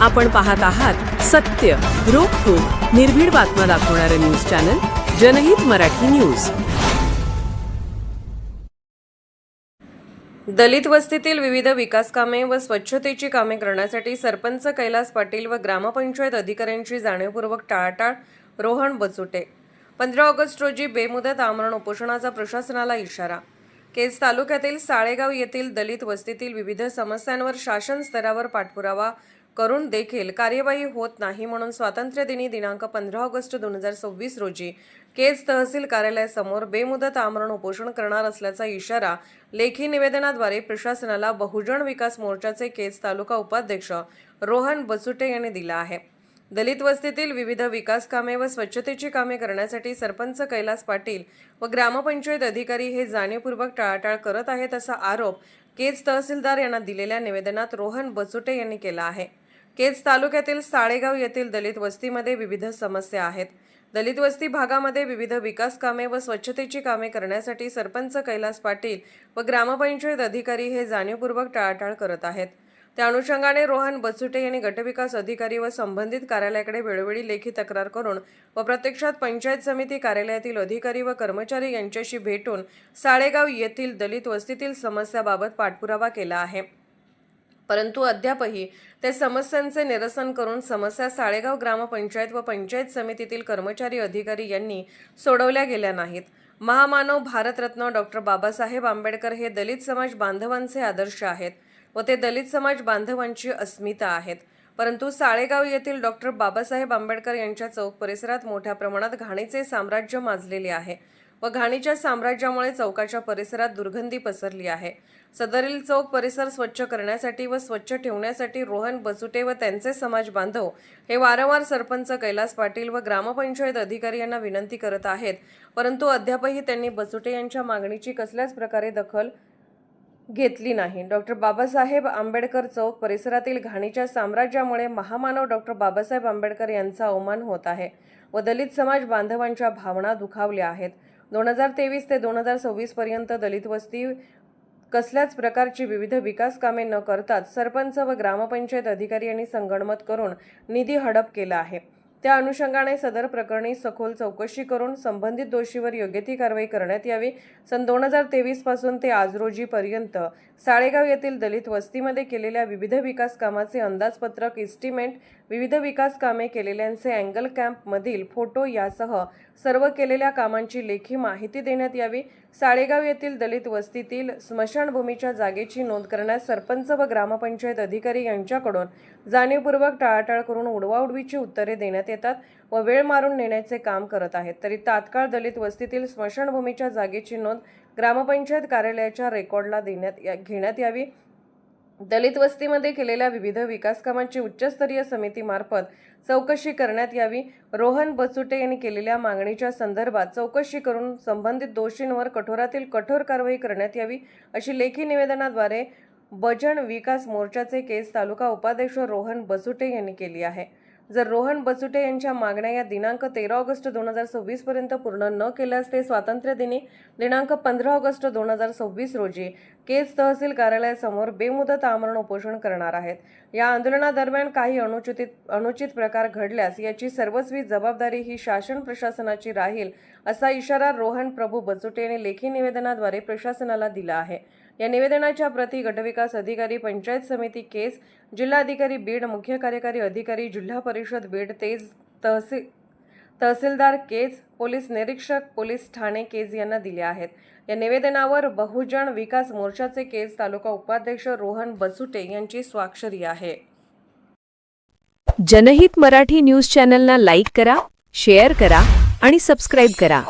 आपण पाहत आहात सत्य, रोखठोक, निर्भीड बातम्या दाखवणारे न्यूज चॅनल जनहित मराठी न्यूज। दलित वस्तीतील विविध विकास कामे व स्वच्छतेची कामे करण्यासाठी सरपंच कैलास पाटील व ग्रामपंचायत अधिकाऱ्यांची जाणीवपूर्वक टाळाटाळ। रोहन बचुटे। 15 ऑगस्ट रोजी बेमुदत आमरण उपोषणाचा प्रशासनाला इशारा। केज तालुक्यातील साळेगाव येथील दलित वस्तीतील विविध समस्यांवर शासन स्तरावर पाठपुरावा करून देखील कार्यवाही होत नाही म्हणून स्वातंत्र्य दिनी दिनांक 15 ऑगस्ट 2026 रोजी केज तहसील कार्यालयासमोर बेमुदत आमरण उपोषण करणार असल्याचा इशारा लेखी निवेदनाद्वारे प्रशासनाला बहुजन विकास मोर्चाचे केज तालुका उपाध्यक्ष रोहन बचुटे यांनी दिला आहे। दलित वस्तीतील विविध विकास कामे व स्वच्छतेची कामे करण्यासाठी सरपंच कैलास पाटील व ग्रामपंचायत अधिकारी हे जाणीवपूर्वक टाळाटाळ करत आहेत असा आरोप केज तहसीलदार यांना दिलेल्या निवेदनात रोहन बचुटे यांनी केला आहे। केज तालुक्यातील साळेगाव येथील दलित वस्तीमध्ये विविध समस्या आहेत। दलित वस्ती भागामध्ये विविध विकास कामे व स्वच्छतेची कामे करण्यासाठी सरपंच कैलास पाटील व ग्रामपंचायत अधिकारी हे जाणीवपूर्वक टाळाटाळ करत आहेत। त्या अनुषंगाने रोहन बचुटे यांनी गटविकास अधिकारी व संबंधित कार्यालयाकडे वेळोवेळी लेखी तक्रार करून व प्रत्यक्षात पंचायत समिती कार्यालयातील अधिकारी व कर्मचारी यांच्याशी भेटून साळेगाव येथील दलित वस्तीतील समस्याबाबत पाठपुरावा केला आहे, परंतु अद्यापही त्या समस्यांचे निरसन करून समस्या साळेगाव ग्रामपंचायत व पंचायत समितीतील कर्मचारी अधिकारी यांनी सोडवल्या गेल्या नाहीत। महामानव भारतरत्न डॉक्टर बाबासाहेब आंबेडकर हे दलित समाज बांधवांचे आदर्श आहेत व ते दलित समाज बांधवांची अस्मिता आहेत, परंतु साळेगाव येथील डॉक्टर बाबासाहेब आंबेडकर यांच्या चौक परिसरात मोठ्या प्रमाणात घाणीचे साम्राज्य माजलेले आहे व घाणीच्या साम्राज्यामुळे चौकाच्या परिसरात दुर्गंधी पसरली आहे। सदरील चौक परिसर स्वच्छ करण्यासाठी व स्वच्छ ठेवण्यासाठी रोहन बचुटे व त्यांचे समाज बांधव हे वारंवार सरपंच कैलास पाटील व ग्रामपंचायत अधिकारी यांना विनंती करत आहेत, परंतु अद्यापही त्यांनी बचुटे यांच्या मागणीची कसल्याच प्रकारे दखल घेतली नाही। डॉक्टर बाबासाहेब आंबेडकर चौक परिसरातील घाणीच्या साम्राज्यामुळे महामानव डॉक्टर बाबासाहेब आंबेडकर यांचा अवमान होत आहे व दलित समाज बांधवांच्या भावना दुखावल्या आहेत। 2023 ते 2026 पर्यंत दलित वस्ती कसल्याच प्रकारची विविध विकास कामे न करताच सरपंच व ग्रामपंचायत अधिकारी यांनी संगनमत करून निधी हडप केला आहे। त्या अनुषंगाने सदर प्रकरणी सखोल चौकशी करून संबंधित दोषीवर योग्य ती कारवाई करण्यात यावी। सन 2023 पासून ते आज रोजी पर्यंत साळेगाव येथील दलित वस्तीमध्ये केलेल्या विविध विकास कामाचे अंदाजपत्रक, इस्टिमेट, विविध विकास कामे केलेल्यांचे अँगल कॅम्प मधील फोटो यासह सर्व केलेल्या कामांची लेखी माहिती देण्यात यावी। साळेगाव येथील दलित वस्तीतील स्मशानभूमीच्या जागेची नोंद करण्यास सरपंच व ग्रामपंचायत अधिकारी यांच्याकडून जाणीवपूर्वक टाळाटाळ करून उडवाउडवीची उत्तरे देण्यात येतात व वेळ मारून नेण्याचे काम करत आहेत, तरी तात्काळ दलित वस्तीतील स्मशानभूमीच्या जागेची नोंद ग्रामपंचायत कार्यालयाच्या रेकॉर्डला घेण्यात यावी। दलित वस्तीमध्ये केलेल्या विविध विकास कामांची उच्चस्तरीय समितीमार्फत चौकशी करण्यात यावी। रोहन बचुटे यांनी केलेल्या मागणीच्या संदर्भात चौकशी करून संबंधित दोषींवर कठोरातील कठोर कारवाई करण्यात यावी अशी लेखी निवेदनाद्वारे बहुजन विकास मोर्चाचे केज तालुका उपाध्यक्ष रोहन बचुटे यांनी केली आहे। जर रोहन बचुटे यांच्या मागण्या या दिनांक 13 ऑगस्ट 2026 पर्यंत पूर्ण न केल्यास ते स्वातंत्र्य दिनी दिनांक 15 ऑगस्ट 2026 रोजी केज तहसील कार्यालयासमोर बेमुदत आमरण उपोषण करणार आहेत। या आंदोलनादरम्यान काही अनुचित प्रकार घडल्यास याची सर्वस्वी जबाबदारी ही शासन प्रशासनाची राहील असा इशारा रोहन प्रभू बचुटे यांनी लेखी निवेदनाद्वारे प्रशासनाला दिला आहे। या निवेदनाच्या प्रती गटविकास अधिकारी, पंचायत समिती केज, जिल्हाधिकारी बीड, मुख्य कार्यकारी अधिकारी जिल्हा परिषद बीड, तहसीलदार केज, पोलीस निरीक्षक पोलीस ठाणे केज यांना दिल्या आहेत। या निवेदनावर बहुजन विकास मोर्चाचे केज तालुका उपाध्यक्ष रोहन बचुटे यांची स्वाक्षरी आहे। जनहित मराठी न्यूज चॅनलला लाईक करा, शेअर करा आणि सबस्क्राईब करा।